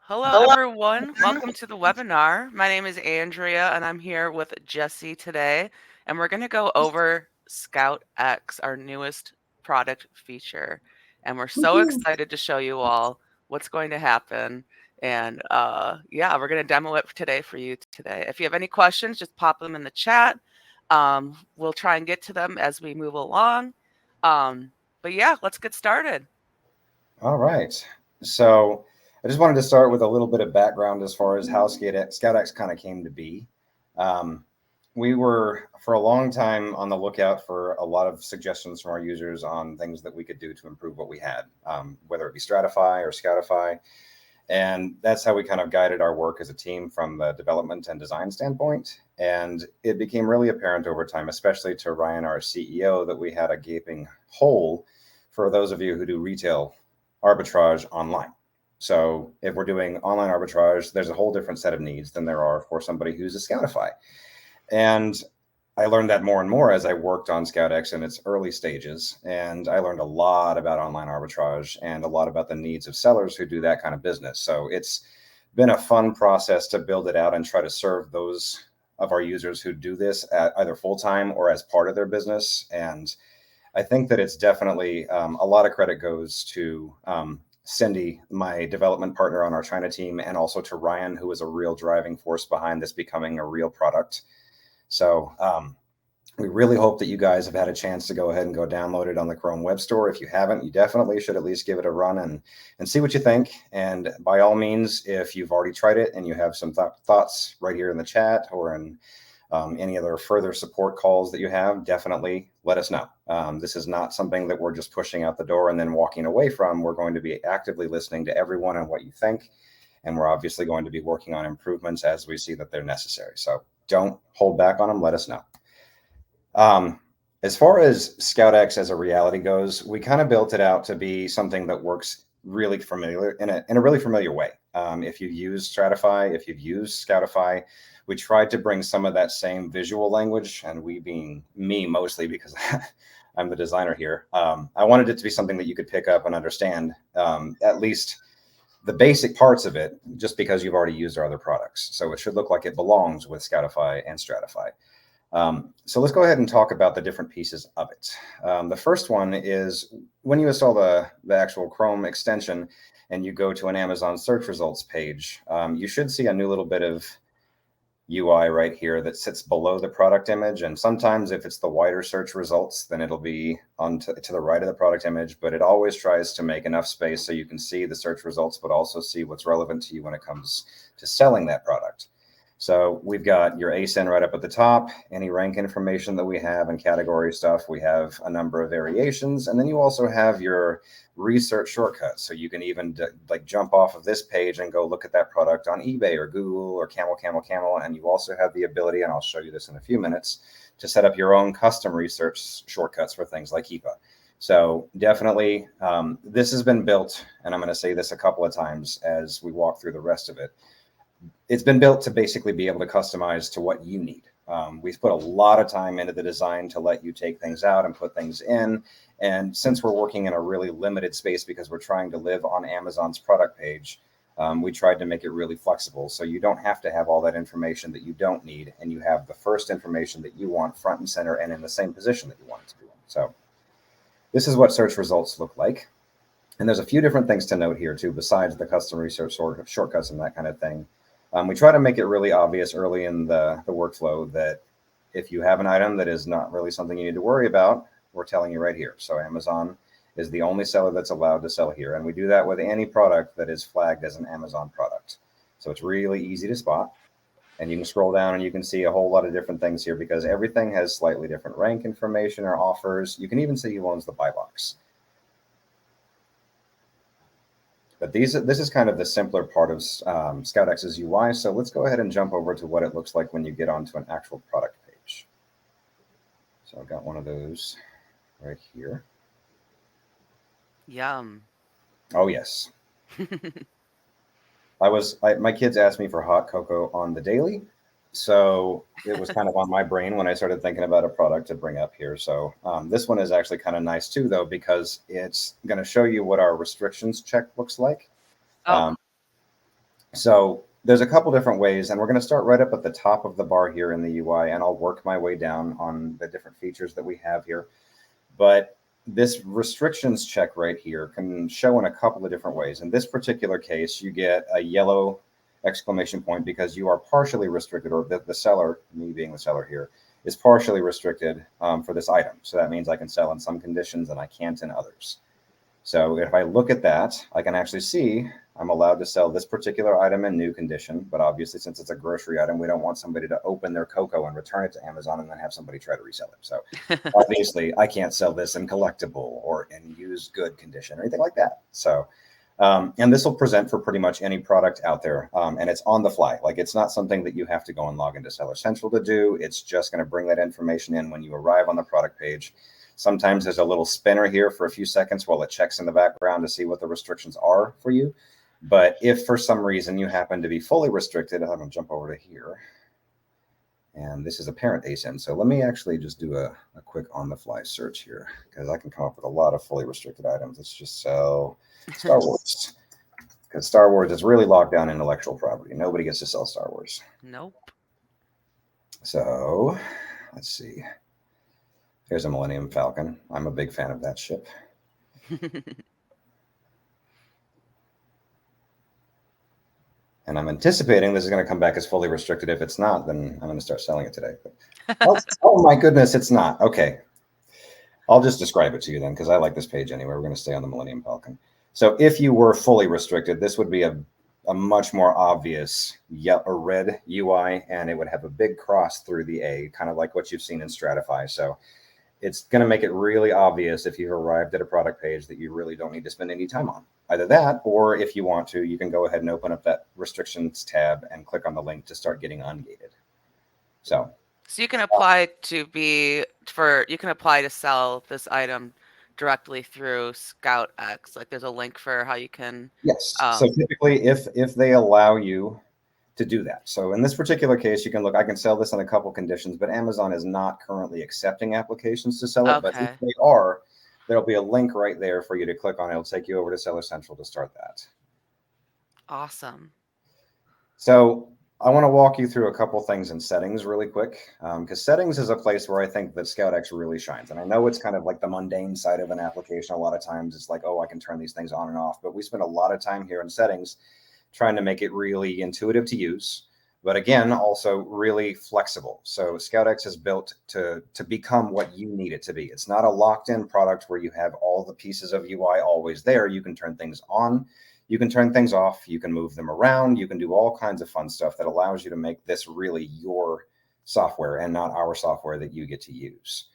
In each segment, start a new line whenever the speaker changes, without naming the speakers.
Hello, everyone. Welcome to the webinar. My name is Andrea, and I'm here with Jesse today, and we're going to go over ScoutX, our newest product feature. And we're so excited to show you all what's going to happen. And yeah, we're going to demo it today for you today. If you have any questions, just pop them in the chat. We'll try and get to them as we move along. But yeah, let's get started.
All right. So I just wanted to start with a little bit of background as far as how ScoutX kind of came to be. We were, for a long time, on the lookout for a lot of suggestions from our users on things that we could do to improve what we had, whether it be Stratify or Scoutify. And that's how we kind of guided our work as a team from the development and design standpoint. And it became really apparent over time, especially to Ryan, our CEO, that we had a gaping hole for those of you who do retail arbitrage online. So if we're doing online arbitrage, there's a whole different set of needs than there are for somebody who's a Scoutify. And I learned that more and more as I worked on ScoutX in its early stages. And I learned a lot about online arbitrage and a lot about the needs of sellers who do that kind of business. So it's been a fun process to build it out and try to serve those of our users who do this at either full-time or as part of their business. And I think that it's definitely a lot of credit goes to Cindy, my development partner on our China team, and also to Ryan, who was a real driving force behind this becoming a real product. So we really hope that you guys have had a chance to go ahead and go download it on the Chrome Web Store. If you haven't, you definitely should at least give it a run and see what you think. And by all means, if you've already tried it and you have some thoughts right here in the chat or in any other further support calls that you have, definitely let us know. This is not something that we're just pushing out the door and then walking away from. We're going to be actively listening to everyone and what you think. And we're obviously going to be working on improvements as we see that they're necessary. So don't hold back on them. Let us know. As far as ScoutX as a reality goes, we kind of built it out to be something that works really familiar in a really familiar way. If you've used Stratify, if you've used Scoutify, we tried to bring some of that same visual language, and we being me mostly because I'm the designer here. I wanted it to be something that you could pick up and understand, at least the basic parts of it, just because you've already used our other products. So it should look like it belongs with Scoutify and Stratify. So let's go ahead and talk about the different pieces of it. The first one is when you install the actual Chrome extension and you go to an Amazon search results page, you should see a new little bit of UI right here that sits below the product image. And sometimes if it's the wider search results, then it'll be to the right of the product image, but it always tries to make enough space so you can see the search results, but also see what's relevant to you when it comes to selling that product. So we've got your ASIN right up at the top, any rank information that we have and category stuff. We have a number of variations. And then you also have your research shortcuts. So you can even like jump off of this page and go look at that product on eBay or Google or Camel. And you also have the ability, and I'll show you this in a few minutes, to set up your own custom research shortcuts for things like HEPA. So definitely this has been built, and I'm going to say this a couple of times as we walk through the rest of it. It's been built to basically be able to customize to what you need. We've put a lot of time into the design to let you take things out and put things in. And since we're working in a really limited space because we're trying to live on Amazon's product page, we tried to make it really flexible. So you don't have to have all that information that you don't need. And you have the first information that you want front and center and in the same position that you want it to be in. So this is what search results look like. And there's a few different things to note here too, besides the custom research shortcuts and that kind of thing. We try to make it really obvious early in the workflow that if you have an item that is not really something you need to worry about, we're telling you right here. So Amazon is the only seller that's allowed to sell here. And we do that with any product that is flagged as an Amazon product. So it's really easy to spot. And you can scroll down and you can see a whole lot of different things here because everything has slightly different rank information or offers. You can even see who owns the buy box. But this is kind of the simpler part of ScoutX's UI. So let's go ahead and jump over to what it looks like when you get onto an actual product page. So I've got one of those right here.
Yum.
Oh, yes. My kids asked me for hot cocoa on the daily. So it was kind of on my brain when I started thinking about a product to bring up here. So this one is actually kind of nice too, though, because it's going to show you what our restrictions check looks like.
Oh.
So there's a couple different ways, and we're going to start right up at the top of the bar here in the UI, and I'll work my way down on the different features that we have here. But this restrictions check right here can show in a couple of different ways. In this particular case, you get a yellow exclamation point because you are partially restricted, or the seller, me being the seller here, is partially restricted for this item. So that means I can sell in some conditions and I can't in others. So if I look at that, I can actually see I'm allowed to sell this particular item in new condition, but obviously since it's a grocery item, we don't want somebody to open their cocoa and return it to Amazon and then have somebody try to resell it. So obviously I can't sell this in collectible or in used good condition or anything like that. So, and this will present for pretty much any product out there. And it's on the fly. Like it's not something that you have to go and log into Seller Central to do. It's just going to bring that information in when you arrive on the product page. Sometimes there's a little spinner here for a few seconds while it checks in the background to see what the restrictions are for you. But if for some reason you happen to be fully restricted, I'm going to jump over to here. And this is a parent ASIN. So let me actually just do a quick on-the-fly search here because I can come up with a lot of fully restricted items. Let's just sell Star Wars because Star Wars is really locked down intellectual property. Nobody gets to sell Star Wars.
Nope.
So let's see. Here's a Millennium Falcon. I'm a big fan of that ship. And I'm anticipating this is going to come back as fully restricted. If it's not, then I'm going to start selling it today. But, oh my goodness, it's not. Okay. I'll just describe it to you then because I like this page anyway. We're going to stay on the Millennium Falcon. So if you were fully restricted, this would be a much more obvious yellow or red UI, and it would have a big cross through the A, kind of like what you've seen in Stratify. So it's going to make it really obvious if you've arrived at a product page that you really don't need to spend any time on. Either that, or if you want to, you can go ahead and open up that restrictions tab and click on the link to start getting ungated. So
you can apply you can apply to sell this item directly through ScoutX. Like there's a link for how you can.
yes. So typically if they allow you to do that. So in this particular case, you can look, I can sell this on a couple conditions, but Amazon is not currently accepting applications to sell it. But if they are, there'll be a link right there for you to click on. It'll take you over to Seller Central to start that.
Awesome.
So I want to walk you through a couple things in settings really quick, because settings is a place where I think that ScoutX really shines. And I know it's kind of like the mundane side of an application. A lot of times it's like, oh, I can turn these things on and off. But we spend a lot of time here in settings trying to make it really intuitive to use, but again, also really flexible. So ScoutX is built to become what you need it to be. It's not a locked-in product where you have all the pieces of UI always there. You can turn things on, you can turn things off, you can move them around, you can do all kinds of fun stuff that allows you to make this really your software and not our software that you get to use.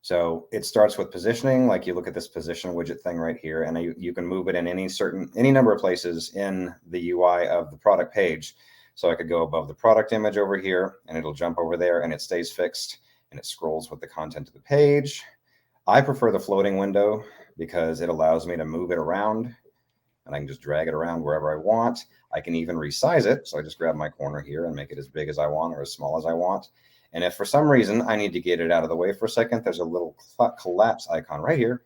So it starts with positioning, like you look at this position widget thing right here, and you can move it in any number of places in the UI of the product page. So I could go above the product image over here and it'll jump over there and it stays fixed and it scrolls with the content of the page. I prefer the floating window because it allows me to move it around and I can just drag it around wherever I want. I can even resize it. So I just grab my corner here and make it as big as I want or as small as I want. And if for some reason I need to get it out of the way for a second, there's a little collapse icon right here,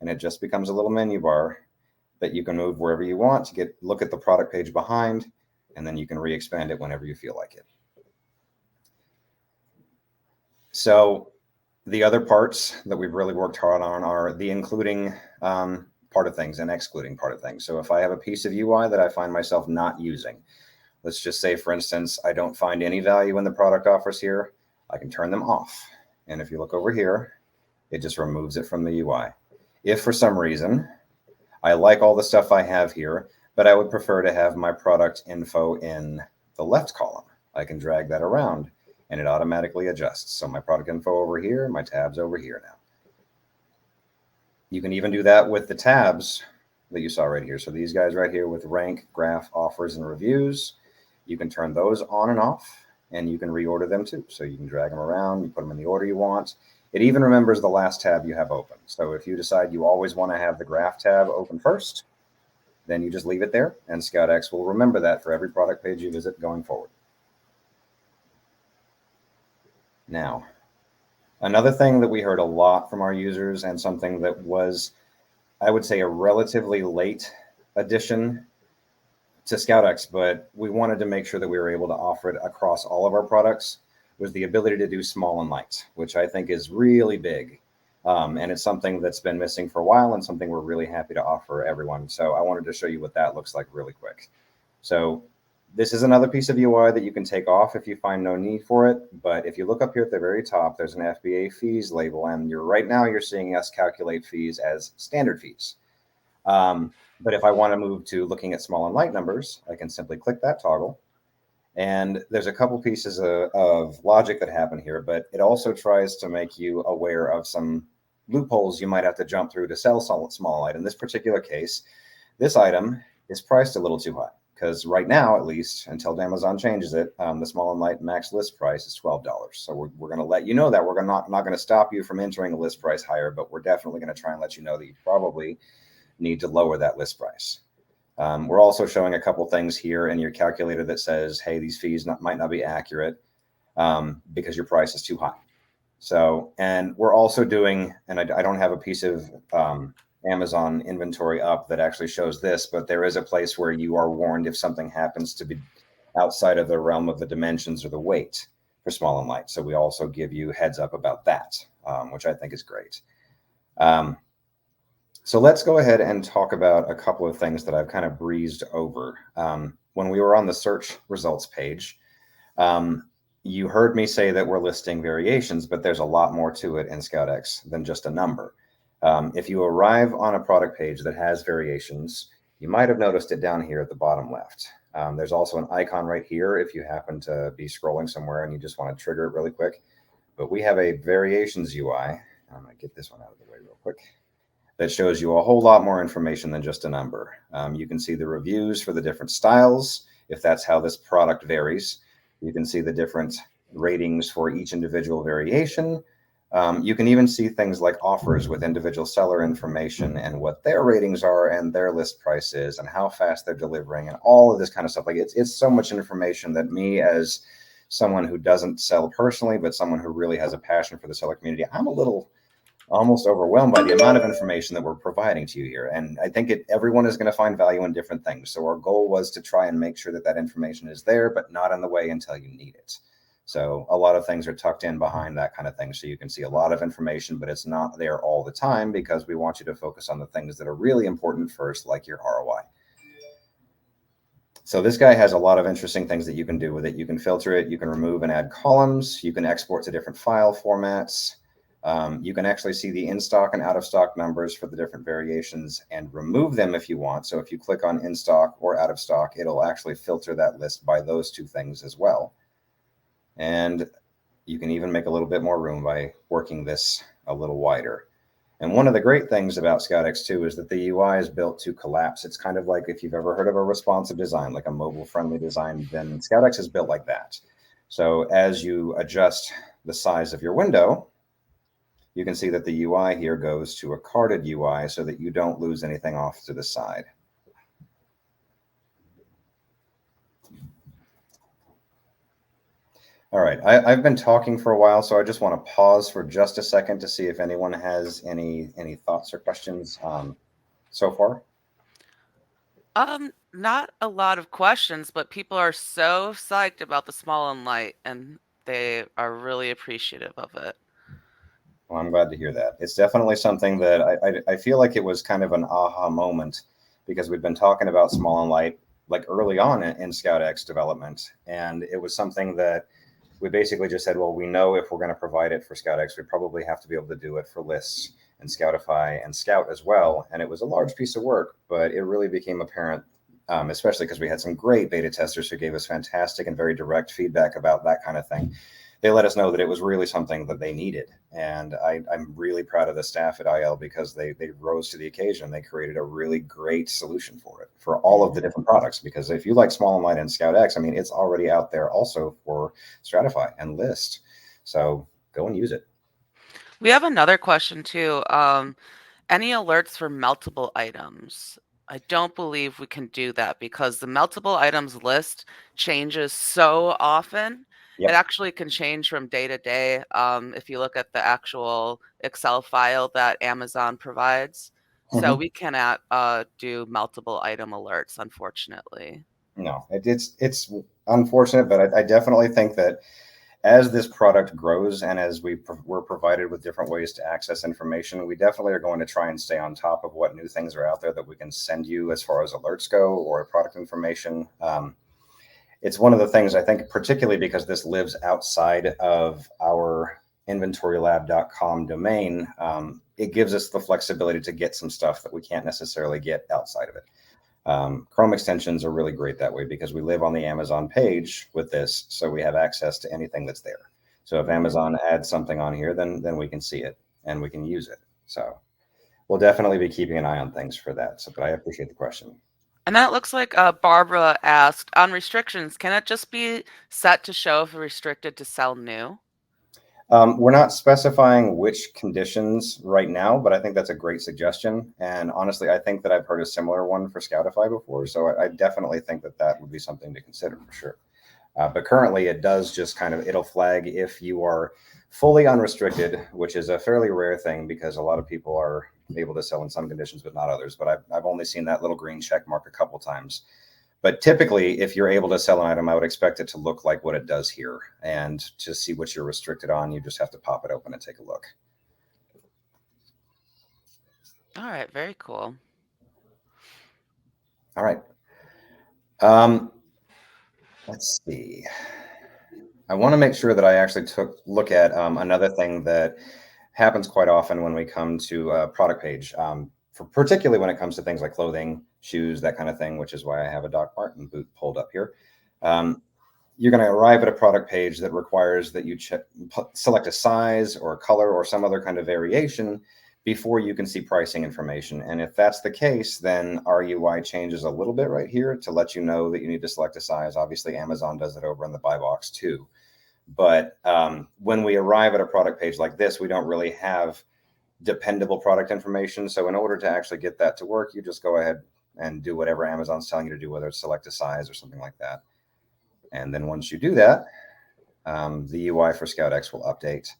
and it just becomes a little menu bar that you can move wherever you want to look at the product page behind, and then you can re-expand it whenever you feel like it. So the other parts that we've really worked hard on are the including part of things and excluding part of things. So if I have a piece of UI that I find myself not using, let's just say, for instance, I don't find any value in the product offers here, I can turn them off. And if you look over here, it just removes it from the UI. If for some reason I like all the stuff I have here, but I would prefer to have my product info in the left column, I can drag that around and it automatically adjusts. So my product info over here, my tabs over here now. You can even do that with the tabs that you saw right here. So these guys right here with rank, graph, offers, and reviews, you can turn those on and off, and you can reorder them too. So you can drag them around, you put them in the order you want. It even remembers the last tab you have open. So if you decide you always want to have the graph tab open first, then you just leave it there, and ScoutX will remember that for every product page you visit going forward. Now, another thing that we heard a lot from our users, and something that was, I would say, a relatively late addition to ScoutX, but we wanted to make sure that we were able to offer it across all of our products, was the ability to do small and light, which I think is really big. And it's something that's been missing for a while and something we're really happy to offer everyone. So I wanted to show you what that looks like really quick. So this is another piece of UI that you can take off if you find no need for it. But if you look up here at the very top, there's an FBA fees label, and right now you're seeing us calculate fees as standard fees. But if I want to move to looking at small and light numbers, I can simply click that toggle. And there's a couple pieces of logic that happen here, but it also tries to make you aware of some loopholes you might have to jump through to sell small light. In this particular case, this item is priced a little too high because right now, at least until Amazon changes it, the small and light max list price is $12. So we're going to let you know that we're not going to stop you from entering a list price higher, but we're definitely going to try and let you know that you probably need to lower that list price. We're also showing a couple things here in your calculator that says, hey, these fees might not be accurate because your price is too high. So, and we're also doing, and I don't have a piece of Amazon inventory up that actually shows this, but there is a place where you are warned if something happens to be outside of the realm of the dimensions or the weight for small and light. So we also give you heads up about that, which I think is great. So let's go ahead and talk about a couple of things that I've kind of breezed over. When we were on the search results page, you heard me say that we're listing variations, but there's a lot more to it in ScoutX than just a number. If you arrive on a product page that has variations, you might have noticed it down here at the bottom left. There's also an icon right here if you happen to be scrolling somewhere and you just want to trigger it really quick. But we have a variations UI. I'm going to get this one out of the way real quick. That shows you a whole lot more information than just a number. You can see the reviews for the different styles, if that's how this product varies. You can see the different ratings for each individual variation. You can even see things like offers with individual seller information and what their ratings are and their list price is and how fast they're delivering and all of this kind of stuff. Like it's so much information that me, as someone who doesn't sell personally, but someone who really has a passion for the seller community, I'm a little almost overwhelmed by the amount of information that we're providing to you here. And I think everyone is going to find value in different things. So our goal was to try and make sure that that information is there, but not in the way until you need it. So a lot of things are tucked in behind that kind of thing. So you can see a lot of information, but it's not there all the time because we want you to focus on the things that are really important first, like your ROI. So this guy has a lot of interesting things that you can do with it. You can filter it, you can remove and add columns, you can export to different file formats. You can actually see the in-stock and out-of-stock numbers for the different variations and remove them if you want. So if you click on in-stock or out-of-stock, it'll actually filter that list by those two things as well. And you can even make a little bit more room by working this a little wider. And one of the great things about ScoutX 2 is that the UI is built to collapse. It's kind of like if you've ever heard of a responsive design, like a mobile-friendly design, then ScoutX is built like that. So as you adjust the size of your window, you can see that the UI here goes to a carded UI so that you don't lose anything off to the side. All right, I've been talking for a while, so I just want to pause for just a second to see if anyone has any thoughts or questions so far.
Not a lot of questions, but people are so psyched about the small and light, and they are really appreciative of it.
Well, I'm glad to hear that. It's definitely something that I feel like it was kind of an aha moment because we've been talking about small and light like early on in ScoutX development, and it was something that we basically just said, well, we know if we're going to provide it for ScoutX, we probably have to be able to do it for lists and Scoutify and Scout as well. And it was a large piece of work, but it really became apparent, especially because we had some great beta testers who gave us fantastic and very direct feedback about that kind of thing. They let us know that it was really something that they needed. And I'm really proud of the staff at IL because they rose to the occasion. They created a really great solution for it, for all of the different products. Because if you like Small and Light and ScoutX, I mean, it's already out there also for Stratify and List. So go and use it.
We have another question too. Any alerts for multiple items? I don't believe we can do that because the multiple items list changes so often. It
Yep.
actually can change from day to day. If you look at the actual Excel file that Amazon provides. So
Mm-hmm.
we cannot do multiple item alerts, unfortunately.
No, it's unfortunate, but I definitely think that as this product grows and as we're provided with different ways to access information, we definitely are going to try and stay on top of what new things are out there that we can send you as far as alerts go or product information. It's one of the things I think, particularly because this lives outside of our InventoryLab.com domain, it gives us the flexibility to get some stuff that we can't necessarily get outside of it. Chrome extensions are really great that way because we live on the Amazon page with this, so we have access to anything that's there. So if
Hmm.
Amazon adds something on here, then we can see it and we can use it. So we'll definitely be keeping an eye on things for that. So, but I appreciate the question.
And then it looks like Barbara asked on restrictions, can it just be set to show if restricted to sell new?
We're not specifying which conditions right now, but I think that's a great suggestion. And honestly, I think that I've heard a similar one for Scoutify before. So I definitely think that that would be something to consider for sure. But currently, it does just kind of it'll flag if you are fully unrestricted, which is a fairly rare thing because a lot of people are able to sell in some conditions, but not others. But I've only seen that little green check mark a couple times. But typically, if you're able to sell an item, I would expect it to look like what it does here. And to see what you're restricted on, you just have to pop it open and take a look.
All right, very cool.
All right. Um, let's see. I want to make sure that I actually took look at another thing that happens quite often when we come to a product page, for particularly when it comes to things like clothing, shoes, that kind of thing, which is why I have a Doc Martin boot pulled up here. Um, you're going to arrive at a product page that requires that you select a size or a color or some other kind of variation before you can see pricing information. And if that's the case, then our UI changes a little bit right here to let you know that you need to select a size. Obviously, Amazon does it over in the buy box too. But when we arrive at a product page like this, we don't really have dependable product information. So in order to actually get that to work, you just go ahead and do whatever Amazon's telling you to do, whether it's select a size or something like that. And then once you do that, the UI for ScoutX will update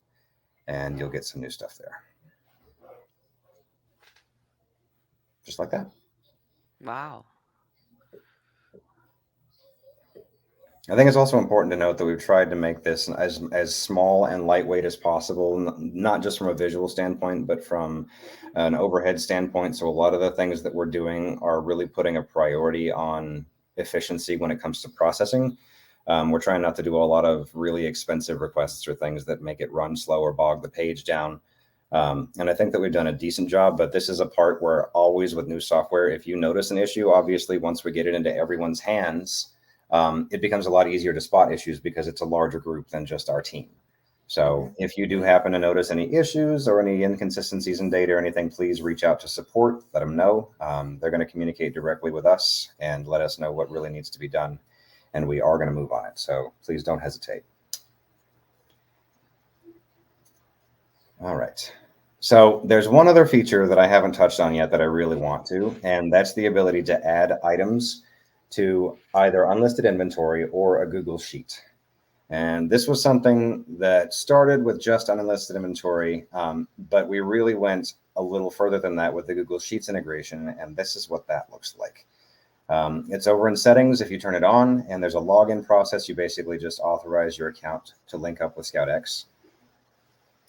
and you'll get some new stuff there. Just like that.
Wow.
I think it's also important to note that we've tried to make this as small and lightweight as possible, not just from a visual standpoint, but from an overhead standpoint. So a lot of the things that we're doing are really putting a priority on efficiency when it comes to processing. We're trying not to do a lot of really expensive requests or things that make it run slow or bog the page down. And I think that we've done a decent job, but this is a part where always with new software, if you notice an issue, obviously once we get it into everyone's hands, it becomes a lot easier to spot issues because it's a larger group than just our team.
Hmm.
So if you do happen to notice any issues or any inconsistencies in data or anything, please reach out to support, let them know. They're going to communicate directly with us and let us know what really needs to be done. And we are going to move on it. So please don't hesitate. All right. So there's one other feature that I haven't touched on yet that I really want to, and that's the ability to add items to either unlisted inventory or a Google Sheet. And this was something that started with just unlisted inventory, but we really went a little further than that with the Google Sheets integration, and this is what that looks like. It's over in settings if you turn it on, and there's a login process. You basically just authorize your account to link up with ScoutX.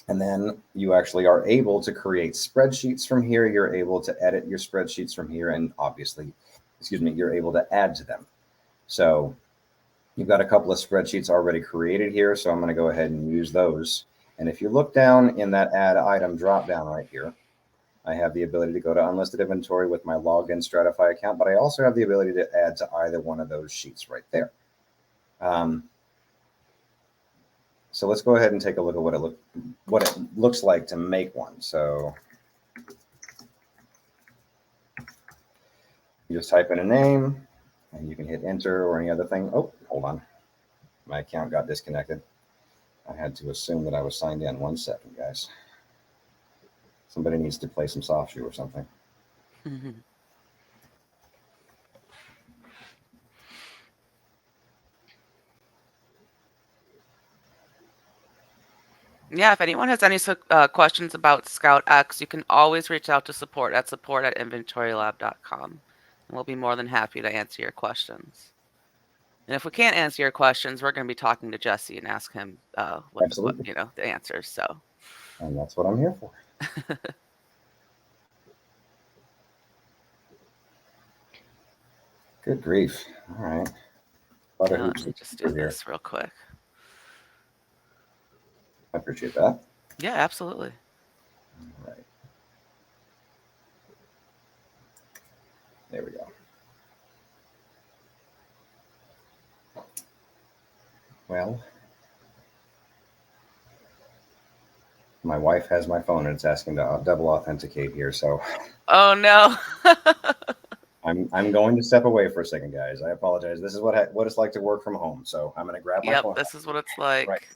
And then you actually are able to create spreadsheets from here. You're able to edit your spreadsheets from here. And obviously, excuse me, you're able to add to them. So you've got a couple of spreadsheets already created here. So I'm going to go ahead and use those. And if you look down in that add item drop down right here, I have the ability to go to unlisted inventory with my logged in Stratify account, but I also have the ability to add to either one of those sheets right there. Um, so let's go ahead and take a look at what it looks like to make one. So you just type in a name and you can hit enter or any other thing. Oh, hold on. My account got disconnected. I had to assume that I was signed in. 1 second, guys. Somebody needs to play some soft shoe or something.
Yeah, if anyone has any questions about ScoutX, you can always reach out to support at inventorylab.com. And we'll be more than happy to answer your questions. And if we can't answer your questions, we're going to be talking to Jesse and ask him what
Absolutely.
the answers. So,
And that's what I'm here for. Good grief. All right. A lot of
let
hoops to
me
jump
just do
through here.
this real quick.
I appreciate that.
Yeah, absolutely.
All right. There we go. Well, my wife has my phone and it's asking to double authenticate here. So
Oh no.
I'm going to step away for a second, guys. I apologize. This is what it's like to work from home. So I'm going to grab my
Yep,
phone
this is what it's
right.
like.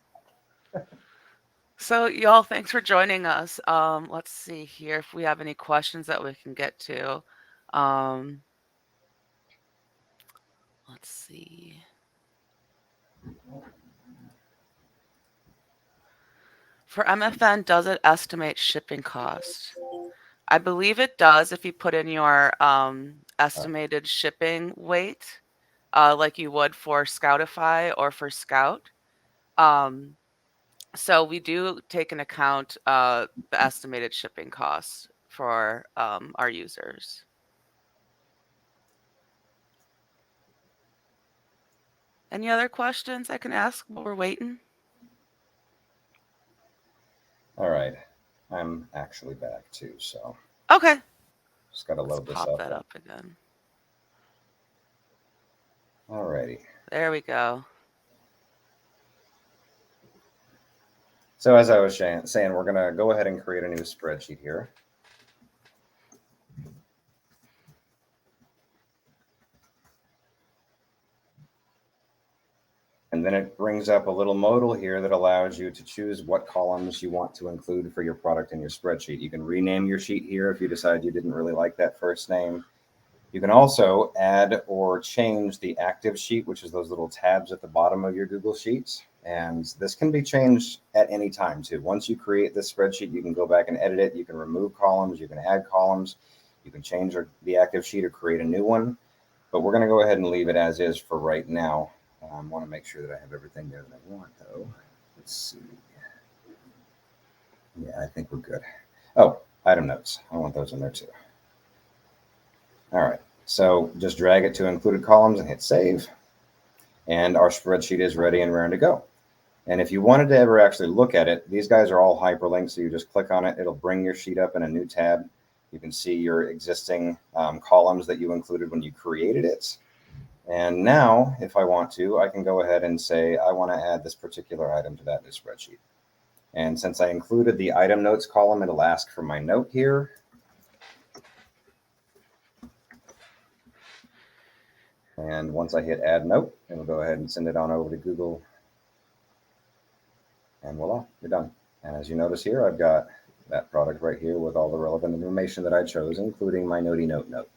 So, y'all, thanks for joining us. Let's see here if we have any questions that we can get to. Um, let's see. For MFN, does it estimate shipping cost? I believe it does if you put in your estimated shipping weight, like you would for Scoutify or for Scout. Um, so we do take into account the estimated shipping costs for our users. Any other questions I can ask while we're waiting?
All right. I'm actually back too. So
Okay,
just got to
let's
load this
pop
up.
that up again.
All righty.
There we go.
So as I was saying, we're going to go ahead and create a new spreadsheet here. And then it brings up a little modal here that allows you to choose what columns you want to include for your product in your spreadsheet. You can rename your sheet here if you decide you didn't really like that first name. You can also add or change the active sheet, which is those little tabs at the bottom of your Google Sheets. And this can be changed at any time too. Once you create this spreadsheet, you can go back and edit it. You can remove columns, you can add columns, you can change the active sheet or create a new one. But we're going to go ahead and leave it as is for right now. I want to make sure that I have everything there that I want, though. Let's see. Yeah, I think we're good. Oh, item notes. I want those in there too. All right. So just drag it to included columns and hit save. And our spreadsheet is ready and raring to go. And if you wanted to ever actually look at it, these guys are all hyperlinked. So you just click on it. It'll bring your sheet up in a new tab. You can see your existing columns that you included when you created it. And now, if I want to, I can go ahead and say, I want to add this particular item to that new spreadsheet. And since I included the item notes column, it'll ask for my note here. And once I hit add note, it'll go ahead and send it on over to Google. And voila, you're done. And as you notice here, I've got that product right here with all the relevant information that I chose, including my notey note note.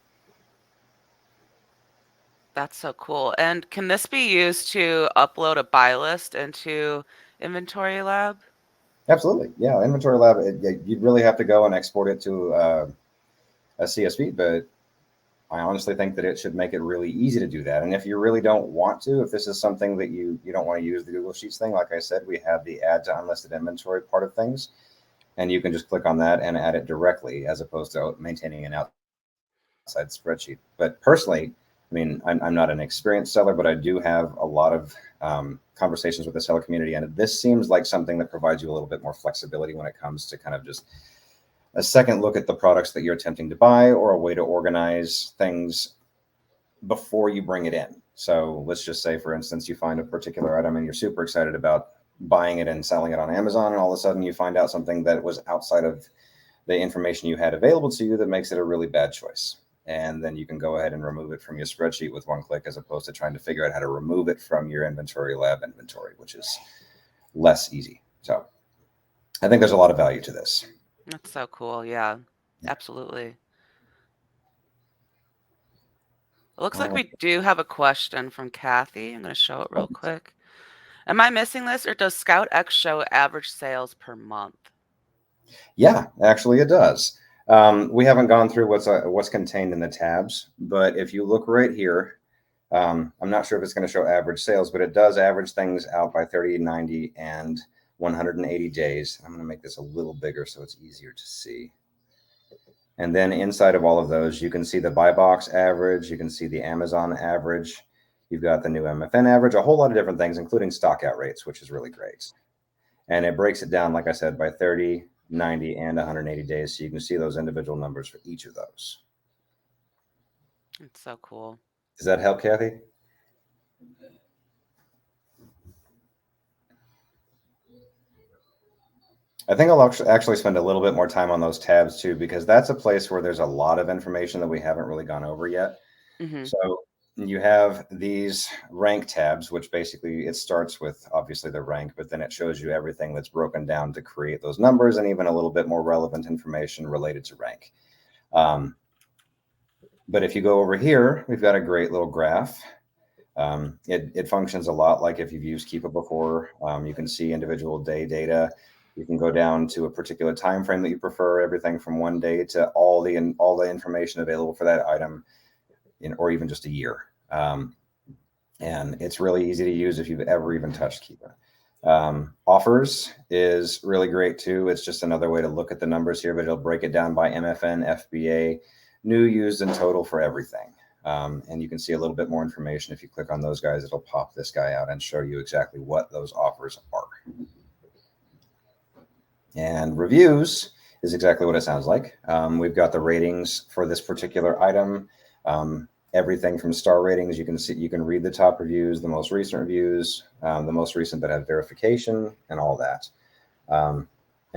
That's so cool. And can this be used to upload a buy list into InventoryLab?
Absolutely. Yeah, InventoryLab, you'd really have to go and export it to a CSV, but I honestly think that it should make it really easy to do that. And if you really don't want to, if this is something that you don't want to use the Google Sheets thing, like I said, we have the add to unlisted inventory part of things. And you can just click on that and add it directly as opposed to maintaining an outside spreadsheet. But personally, I mean, I'm not an experienced seller, but I do have a lot of conversations with the seller community. And this seems like something that provides you a little bit more flexibility when it comes to kind of just a second look at the products that you're attempting to buy or a way to organize things before you bring it in. So let's just say, for instance, you find a particular item and you're super excited about buying it and selling it on Amazon, and all of a sudden you find out something that was outside of the information you had available to you that makes it a really bad choice. And then you can go ahead and remove it from your spreadsheet with one click, as opposed to trying to figure out how to remove it from your InventoryLab inventory, which is less easy. So I think there's a lot of value to this.
That's so cool. Yeah, absolutely. It looks
All
like
right.
we do have a question from Kathy. I'm going to show it real quick. Am I missing this, or does ScoutX show average sales per month?
Yeah, actually, it does. We haven't gone through what's contained in the tabs, but if you look right here, I'm not sure if it's going to show average sales, but it does average things out by 30, 90, and 180 days. I'm going to make this a little bigger so it's easier to see. And then inside of all of those, you can see the buy box average. You can see the Amazon average. You've got the new MFN average, a whole lot of different things, including stock out rates, which is really great. And it breaks it down, like I said, by 30, 90, and 180 days. So you can see those individual numbers for each of those.
It's so cool.
Does that help, Kathy? I think I'll actually spend a little bit more time on those tabs too, because that's a place where there's a lot of information that we haven't really gone over yet.
Hmm.
So you have these rank tabs, which basically it starts with obviously the rank, but then it shows you everything that's broken down to create those numbers and even a little bit more relevant information related to rank. But if you go over here, we've got a great little graph. It functions a lot like if you've used Keepa before. You can see individual day data. You can go down to a particular time frame that you prefer, everything from one day to all the information available for that item, or even just a year. And it's really easy to use if you've ever even touched Keepa. Offers is really great too. It's just another way to look at the numbers here, but it'll break it down by MFN, FBA, new, used, and total for everything. And you can see a little bit more information. If you click on those guys, it'll pop this guy out and show you exactly what those offers are. And reviews is exactly what it sounds like. We've got the ratings for this particular item. Everything from star ratings, you can read the top reviews, the most recent reviews, the most recent that have verification, and all that.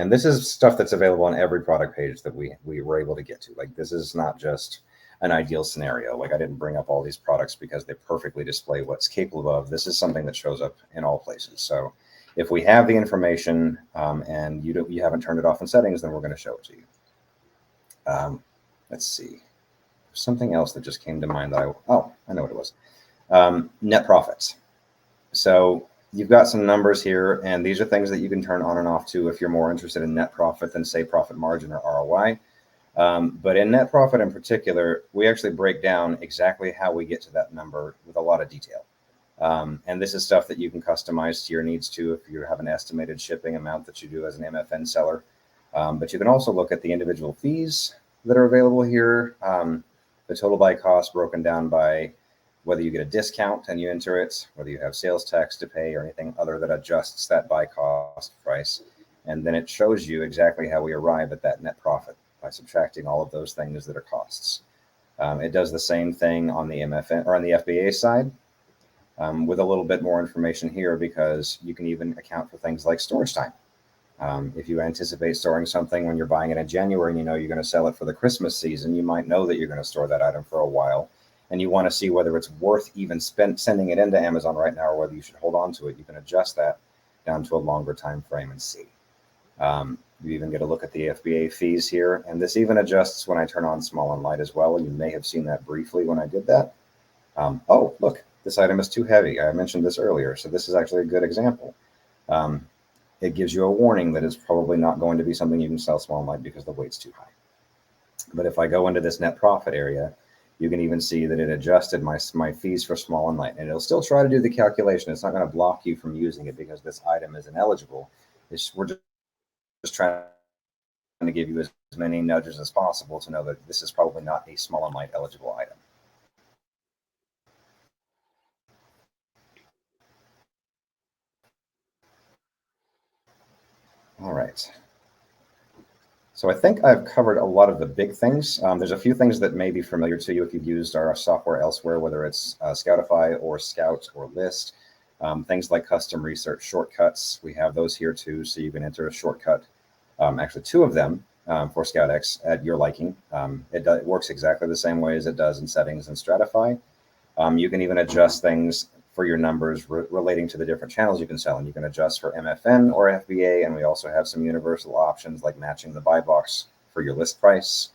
And this is stuff that's available on every product page that we were able to get to. Like, this is not just an ideal scenario. Like, I didn't bring up all these products because they perfectly display what's capable of. This is something that shows up in all places. So if we have the information and you haven't turned it off in settings, then we're going to show it to you. Let's see. Something else that just came to mind that I know what it was. Net profits. So you've got some numbers here, and these are things that you can turn on and off to if you're more interested in net profit than, say, profit margin or ROI. But in net profit in particular, we actually break down exactly how we get to that number with a lot of detail. And this is stuff that you can customize to your needs too if you have an estimated shipping amount that you do as an MFN seller. But you can also look at the individual fees that are available here. The total buy cost broken down by whether you get a discount and you enter it, whether you have sales tax to pay or anything other that adjusts that buy cost price. And then it shows you exactly how we arrive at that net profit by subtracting all of those things that are costs. It does the same thing on the MFN or on the FBA side with a little bit more information here, because you can even account for things like storage time. If you anticipate storing something when you're buying it in January and you know you're going to sell it for the Christmas season, you might know that you're going to store that item for a while, and you want to see whether it's worth even sending it into Amazon right now or whether you should hold on to it. You can adjust that down to a longer time frame and see. You even get a look at the FBA fees here, and this even adjusts when I turn on small and light as well. You may have seen that briefly when I did that. Oh, look, this item is too heavy. I mentioned this earlier, so this is actually a good example. It gives you a warning that it's probably not going to be something you can sell small and light because the weight's too high. But if I go into this net profit area, you can even see that it adjusted my fees for small and light, and it'll still try to do the calculation. It's not going to block you from using it because this item is ineligible. We're just trying to give you as many nudges as possible to know that this is probably not a small and light eligible item. All right. So I think I've covered a lot of the big things. There's a few things that may be familiar to you if you've used our software elsewhere, whether it's Scoutify or Scout or List. Things like custom research shortcuts. We have those here too, so you can enter a shortcut. Actually, two of them for ScoutX at your liking. It works exactly the same way as it does in settings and Stratify. You can even adjust things for your numbers relating to the different channels you can sell. And you can adjust for MFN or FBA. And we also have some universal options like matching the buy box for your list price,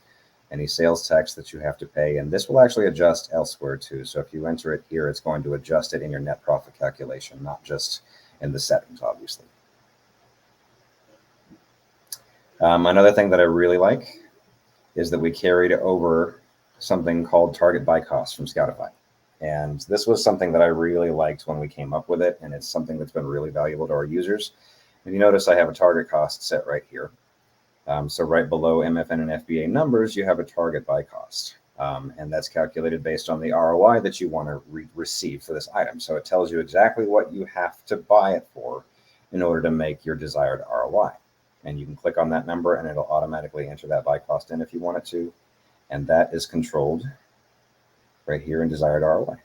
any sales tax that you have to pay. And this will actually adjust elsewhere too. So if you enter it here, it's going to adjust it in your net profit calculation, not just in the settings, obviously. Another thing that I really like is that we carried over something called target buy cost from Scoutify. And this was something that I really liked when we came up with it, and it's something that's been really valuable to our users. If you notice, I have a target cost set right here. So right below MFN and FBA numbers, you have a target buy cost. And that's calculated based on the ROI that you want to receive for this item. So it tells you exactly what you have to buy it for in order to make your desired ROI. And you can click on that number and it'll automatically enter that buy cost in if you want it to. And that is controlled right here in desired ROI.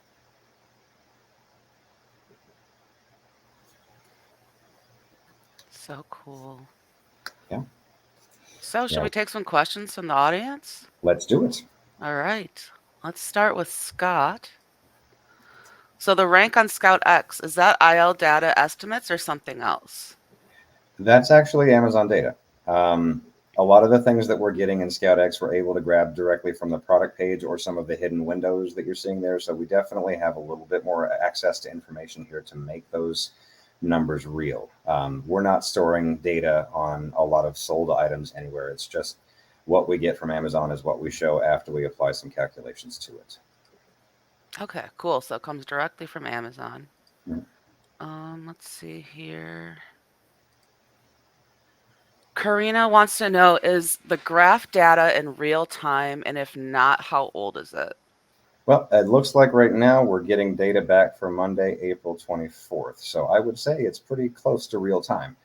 So cool.
Yeah.
So, should
Yeah.
we take some questions from the audience?
Let's do it.
All right. Let's start with Scott. So, the rank on ScoutX, is that IL data estimates or something else?
That's actually Amazon data. Um, a lot of the things that we're getting in ScoutX we're able to grab directly from the product page or some of the hidden windows that you're seeing there. So we definitely have a little bit more access to information here to make those numbers real. We're not storing data on a lot of sold items anywhere. It's just what we get from Amazon is what we show after we apply some calculations to it.
Okay, cool. So, it comes directly from Amazon.
Mhm.
Let's see here. Karina wants to know, is the graph data in real time? And if not, how old is it?
Well, it looks like right now we're getting data back for Monday, April 24th. So I would say it's pretty close to real time.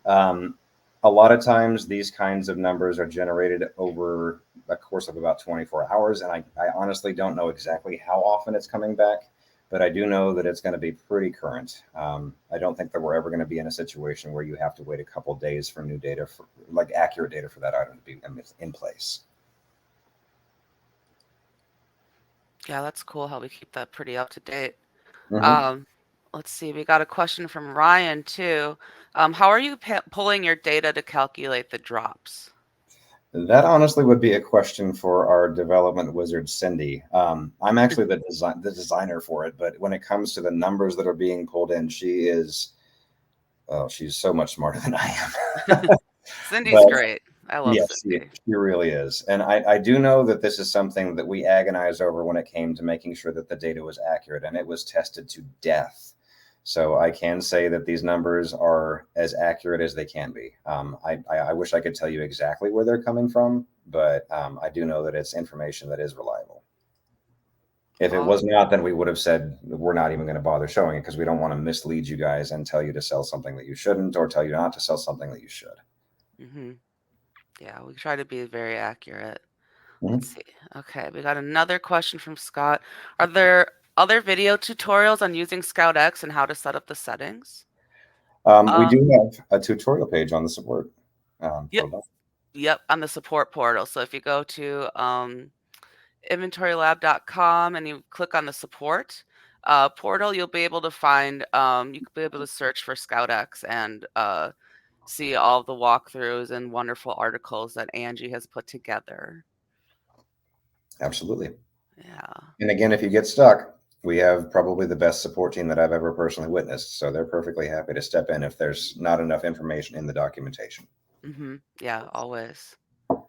Um, a lot of times these kinds of numbers are generated over a course of about 24 hours. And I honestly don't know exactly how often it's coming back, but I do know that it's going to be pretty current. I don't think that we're ever going to be in a situation where you have to wait a couple days for new data, for, like accurate data for that item to be in place.
Yeah, that's cool how we keep that pretty up to date.
Mhm.
Um, let's see, we got a question from Ryan too. How are you pulling your data to calculate the drops?
That honestly would be a question for our development wizard, Cindy. I'm actually the designer for it, but when it comes to the numbers that are being pulled in, she is oh, she's so much smarter than I am.
Cindy's
But
great. I love
yes,
Cindy.
she really is. And I do know that this is something that we agonized over when it came to making sure that the data was accurate, and it was tested to death. So I can say that these numbers are as accurate as they can be. I wish I could tell you exactly where they're coming from, but I do know that it's information that is reliable. If it
Aw,
was not, then we would have said we're not even going to bother showing it because we don't want to mislead you guys and tell you to sell something that you shouldn't or tell you not to sell something that you should.
mm-hmm. Yeah, we try to be very accurate. Let's
Mhm.
see. Okay, we got another question from Scott. Are there other video tutorials on using ScoutX and how to set up the settings?
We
Uh,
do have a tutorial page on the support
yep,
portal.
yep, on the support portal. So if you go to InventoryLab.com and you click on the support portal, you'll be able to find, you could be able to search for ScoutX and see all the walkthroughs and wonderful articles that Angie has put together.
Absolutely.
Yeah.
And again, if you get stuck, we have probably the best support team that I've ever personally witnessed. So they're perfectly happy to step in if there's not enough information in the documentation.
Yeah, always. All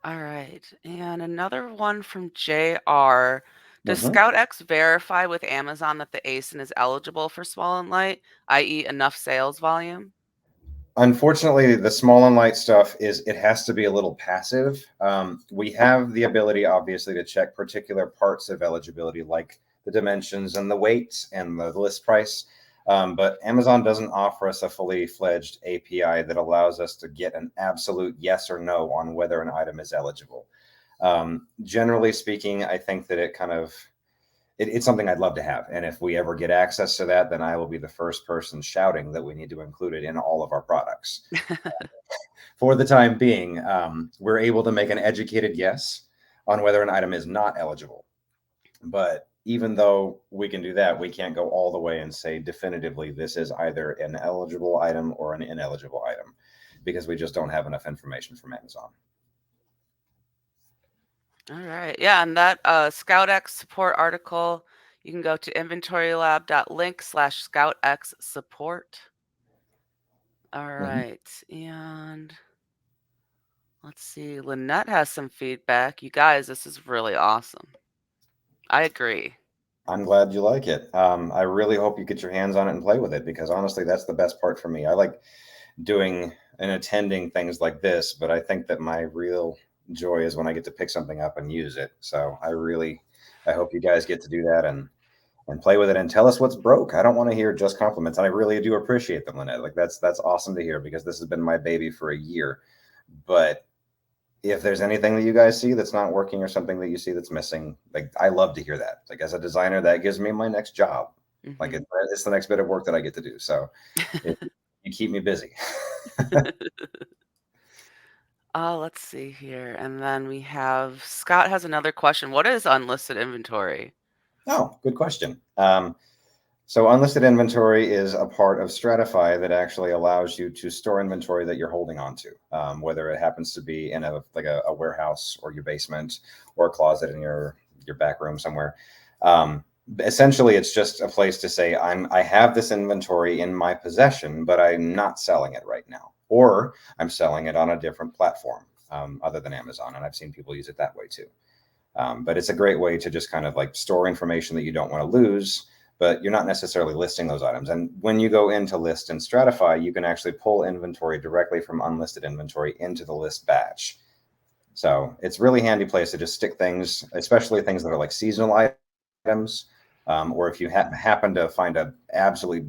right. And another one from JR. Does
Mhm.
ScoutX verify with Amazon that the ASIN is eligible for small and light, i.e., enough sales volume?
Unfortunately, the small and light stuff is it has to be a little passive. We have the ability, obviously, to check particular parts of eligibility, like the dimensions and the weights and the list price. But Amazon doesn't offer us a fully fledged API that allows us to get an absolute yes or no on whether an item is eligible. Generally speaking, I think that it kind of it's something I'd love to have. And if we ever get access to that, then I will be the first person shouting that we need to include it in all of our products. For the time being, we're able to make an educated guess on whether an item is not eligible. But even though we can do that, we can't go all the way and say definitively this is either an eligible item or an ineligible item because we just don't have enough information from Amazon.
All right. Yeah, and that ScoutX support article, you can go to inventorylab.link/ScoutX support. All
Mhm.
right. And let's see. Lynette has some feedback. You guys, this is really awesome. I agree.
I'm glad you like it. I really hope you get your hands on it and play with it because honestly, that's the best part for me. I like doing and attending things like this, but I think that my real joy is when I get to pick something up and use it. So I hope you guys get to do that and play with it and tell us what's broke. I don't want to hear just compliments, and I really do appreciate them, Lynette. Like that's awesome to hear because this has been my baby for a year. But if there's anything that you guys see that's not working or something that you see that's missing, like I love to hear that. Like as a designer, that gives me my next job. Like
Hmm.
it's the next bit of work that I get to do. So it, you keep me busy.
Let's see here. And then we have Scott has another question. What is unlisted inventory?
Oh, good question. So unlisted inventory is a part of Stratify that actually allows you to store inventory that you're holding on to, whether it happens to be in a warehouse or your basement or a closet in your back room somewhere. Um, Essentially, it's just a place to say I have this inventory in my possession, but I'm not selling it right now, or I'm selling it on a different platform other than Amazon, and I've seen people use it that way too. But it's a great way to just kind of like store information that you don't want to lose, but you're not necessarily listing those items. And when you go into list and stratify, you can actually pull inventory directly from unlisted inventory into the list batch. So it's really handy place to just stick things, especially things that are like seasonal items, or if you happen to find a absolutely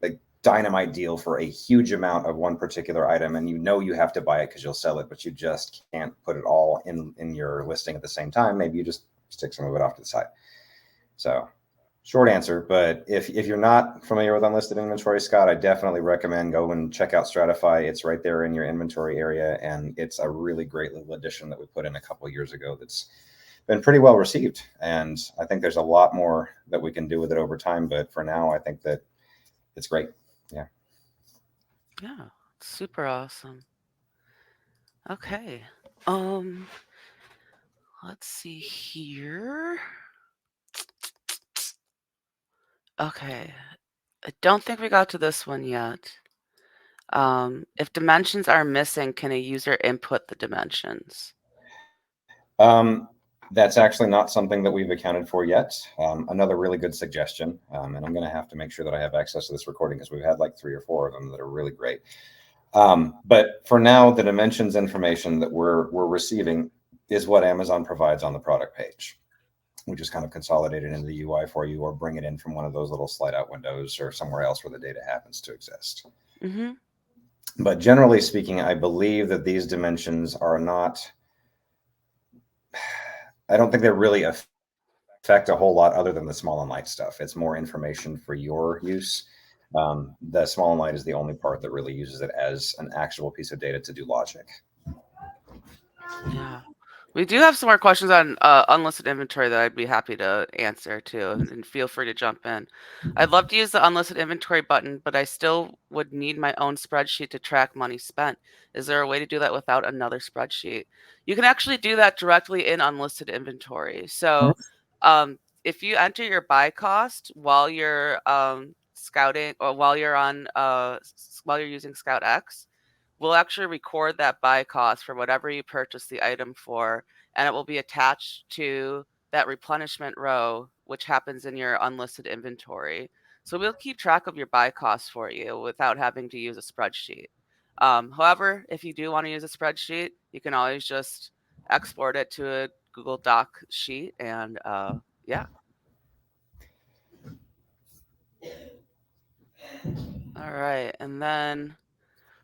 like dynamite deal for a huge amount of one particular item and you know you have to buy it because you'll sell it but you just can't put it all in your listing at the same time, maybe you just stick some of it off to the side. So short answer, but if you're not familiar with unlisted inventory, Scott, I definitely recommend go and check out Stratify. It's right there in your inventory area and it's a really great little addition that we put in a couple of years ago that's been pretty well received, and I think there's a lot more that we can do with it over time, but for now I think that it's great. Yeah.
Yeah, super awesome. Okay. Um, let's see here. Okay. I don't think we got to this one yet. If dimensions are missing, can a user input the dimensions?
Um, that's actually not something that we've accounted for yet. Another really good suggestion, and I'm going to have to make sure that I have access to this recording because we've had like 3 or 4 of them that are really great. But for now, the dimensions information that we're receiving is what Amazon provides on the product page. We just kind of consolidate it into the UI for you, or bring it in from one of those little slide out windows or somewhere else where the data happens to exist.
Mm-hmm.
But generally speaking, I believe that these dimensions are not. I don't think they really affect a whole lot other than the small and light stuff. It's more information for your use. The small and light is the only part that really uses it as an actual piece of data to do logic.
Yeah. We do have some more questions on unlisted inventory that I'd be happy to answer too, and feel free to jump in. I'd love to use the unlisted inventory button, but I still would need my own spreadsheet to track money spent. Is there a way to do that without another spreadsheet? You can actually do that directly in unlisted inventory. So, if you enter your buy cost while you're scouting or while you're on while you're using ScoutX, we'll actually record that buy cost for whatever you purchase the item for, and it will be attached to that replenishment row, which happens in your unlisted inventory. So we'll keep track of your buy costs for you without having to use a spreadsheet. However, if you do want to use a spreadsheet, you can always just export it to a Google Doc sheet, and yeah. All right, and then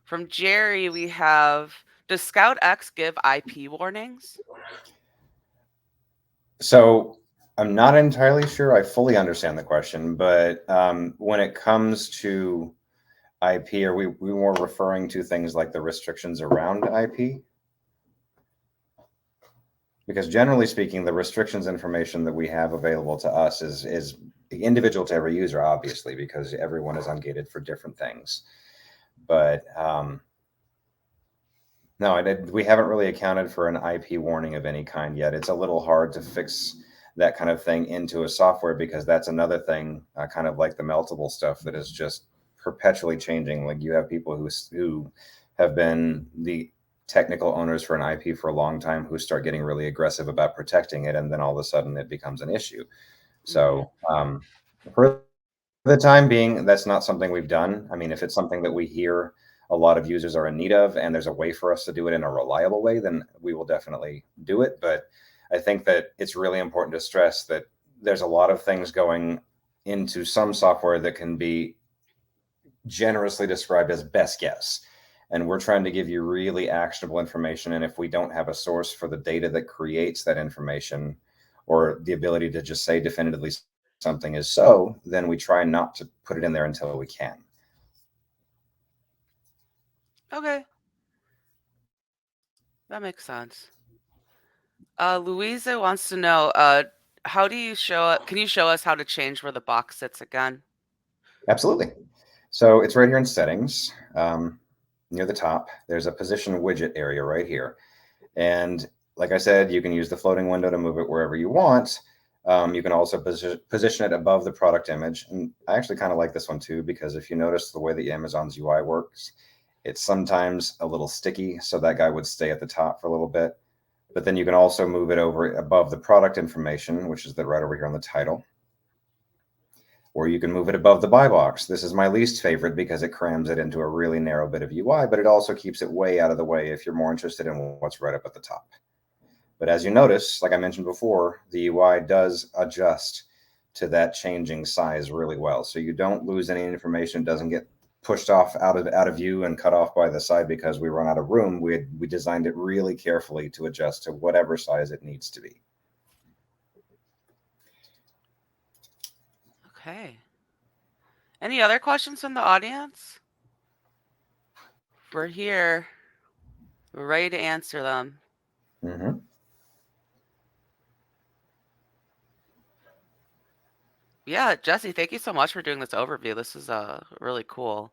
from Jerry, we have, does ScoutX give IP warnings?
So I'm not entirely sure I fully understand the question, but when it comes to IP, are we more referring to things like the restrictions around IP? Because generally speaking, the restrictions information that we have available to us is individual to every user, obviously, because everyone is ungated for different things. But no, we haven't really accounted for an IP warning of any kind yet. It's a little hard to fix that kind of thing into a software because that's another thing, kind of like the meltable stuff that is just perpetually changing. Like you have people who have been the technical owners for an IP for a long time who start getting really aggressive about protecting it, and then all of a sudden it becomes an issue.
Hmm.
So for the time being, that's not something we've done. I mean, if it's something that we hear a lot of users are in need of, and there's a way for us to do it in a reliable way, then we will definitely do it. But I think that it's really important to stress that there's a lot of things going into some software that can be generously described as best guess. And we're trying to give you really actionable information. And if we don't have a source for the data that creates that information, or the ability to just say definitively something is so, then we try not to put it in there until we can.
Okay, that makes sense. Louisa wants to know, how do you show it? Can you show us how to change where the box sits again?
Absolutely. So it's right here in settings, near the top. There's a position widget area right here. And like I said, you can use the floating window to move it wherever you want. You can also position it above the product image. And I actually kind of like this one too, because if you notice the way that Amazon's UI works, it's sometimes a little sticky. So that guy would stay at the top for a little bit. But then you can also move it over above the product information, which is right over here on the title. Or you can move it above the buy box. This is my least favorite because it crams it into a really narrow bit of UI, but it also keeps it way out of the way if you're more interested in what's right up at the top. But as you notice, like I mentioned before, the UI does adjust to that changing size really well. So you don't lose any information, doesn't get pushed off out of view and cut off by the side because we run out of room. We designed it really carefully to adjust to whatever size it needs to be.
Okay. Any other questions from the audience? We're here. We're ready to answer them.
Mm-hmm.
Yeah, Jesse, thank you so much for doing this overview. This is really cool.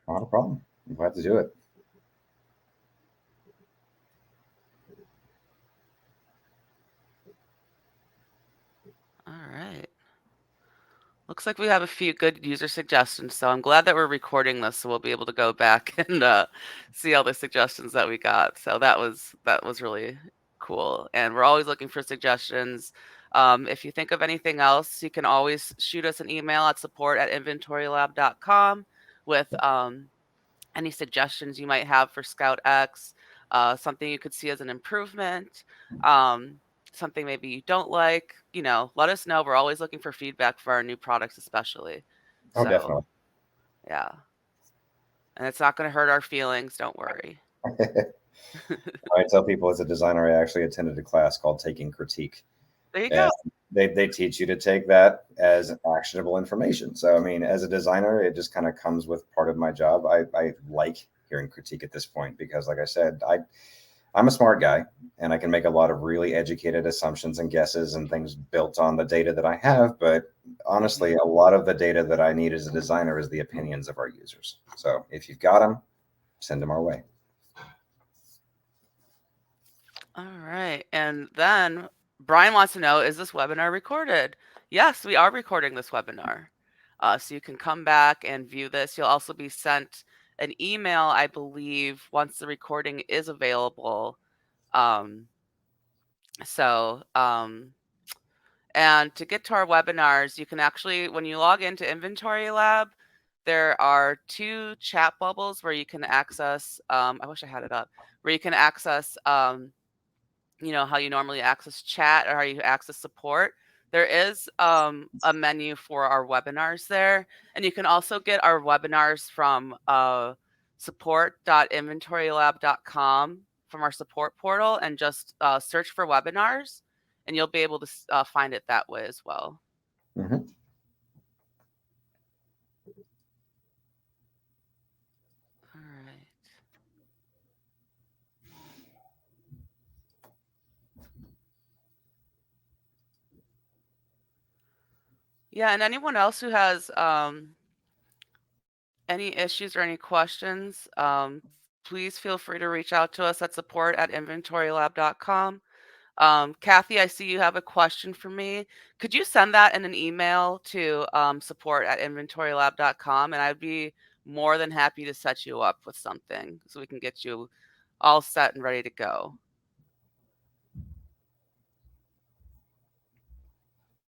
Not a problem. I'm glad to do it.
All right. Looks like we have a few good user suggestions, so I'm glad that we're recording this, so we'll be able to go back and see all the suggestions that we got. So that was really cool, and we're always looking for suggestions. If you think of anything else, you can always shoot us an email at support@inventorylab.com with any suggestions you might have for ScoutX, something you could see as an improvement, um, something maybe you don't like. Let us know. We're always looking for feedback for our new products, especially.
Oh,
So,
definitely.
yeah. And it's not going to hurt our feelings. Don't worry.
I tell people as a designer, I actually attended a class called Taking Critique.
There you go.
And they teach you to take that as actionable information. So, I mean, as a designer, it just kind of comes with part of my job. I like hearing critique at this point because, like I said, I'm a smart guy and I can make a lot of really educated assumptions and guesses and things built on the data that I have. But honestly,
Mhm.
a lot of the data that I need as a designer is the opinions of our users. So if you've got them, send them our way.
All right. And then Brian wants to know, is this webinar recorded? Yes, we are recording this webinar. So you can come back and view this. You'll also be sent an email, I believe, once the recording is available. Um, so, and to get to our webinars, you can actually, when you log into Inventory Lab, there are two chat bubbles where you can access, I wish I had it up, where you can access how you normally access chat or how you access support. There is a menu for our webinars there. And you can also get our webinars from support.inventorylab.com from our support portal and just search for webinars. And you'll be able to find it that way as well.
Mm-hmm.
All right. Yeah, and anyone else who has any issues or any questions, please feel free to reach out to us at support@inventorylab.com. Kathy, I see you have a question for me. Could you send that in an email to support@inventorylab.com? And I'd be more than happy to set you up with something so we can get you all set and ready to go.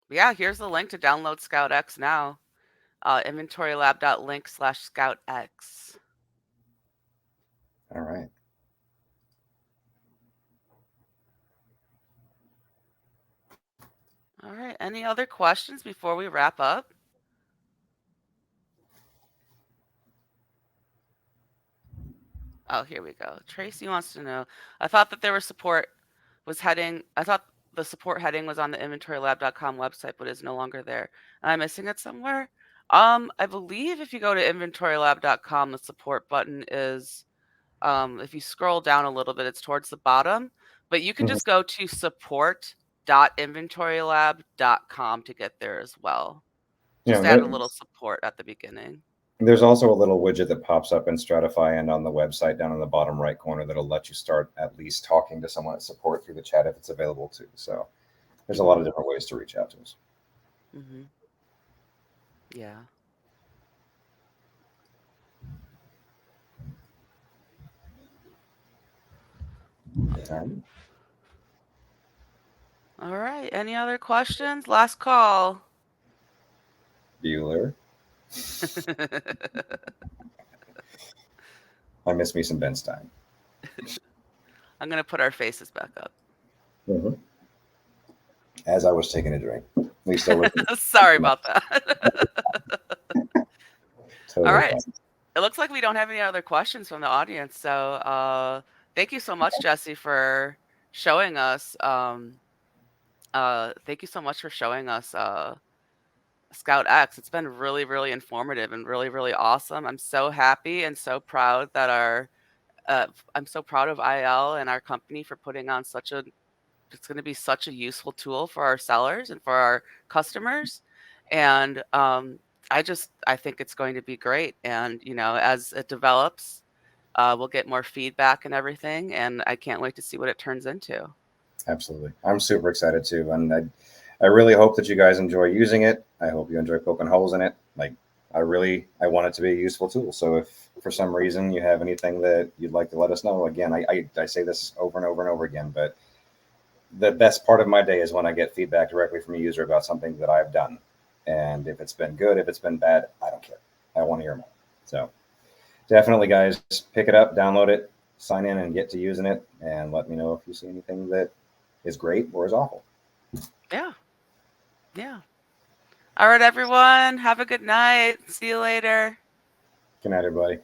Yeah, here's the link to download ScoutX now. InventoryLab.link/ScoutX.
All right.
All right. Any other questions before we wrap up? Oh, here we go. Tracy wants to know. I thought that there was support was heading. I thought the support heading was on the InventoryLab.com website, but is no longer there. Am I missing it somewhere? I believe if you go to InventoryLab.com, the support button is if you scroll down a little bit, it's towards the bottom. But you can
Mhm.
just go to support.inventorylab.com to get there as well.
You
Just
know,
add a little support at the beginning.
there's also a little widget that pops up in Stratify and on the website down in the bottom right corner that'll let you start at least talking to someone at support through the chat if it's available too. So there's a lot
Hmm.
of different ways to reach out to us.
Hmm. Yeah.
All right.
All right. Any other questions? Last call.
Bueller. I miss me some Ben Stein.
I'm going to put our faces back up.
Mm-hmm. As I was taking a drink. At least over.
Sorry about that. All
Totally
right.
fine.
It looks like we don't have any other questions from the audience. So thank you so much, Jesse, for showing us. Thank you so much for showing us Scout X. It's been really, really informative and really, really awesome. I'm so happy and so proud that I'm so proud of IL and our company for putting on it's going to be such a useful tool for our sellers and for our customers. And I think it's going to be great. And, as it develops, we'll get more feedback and everything. And I can't wait to see what it turns into.
Absolutely. I'm super excited too. And I really hope that you guys enjoy using it. I hope you enjoy poking holes in it. Like, I want it to be a useful tool. So if for some reason you have anything that you'd like to let us know, again, I say this over and over and over again, but the best part of my day is when I get feedback directly from a user about something that I've done. And if it's been good, if it's been bad, I don't care. I want to hear more. So definitely, guys, pick it up, download it, sign in, and get to using it. And let me know if you see anything that is great or is awful.
Yeah. Yeah. All right, everyone. Have a good night. See you later.
Good night, everybody.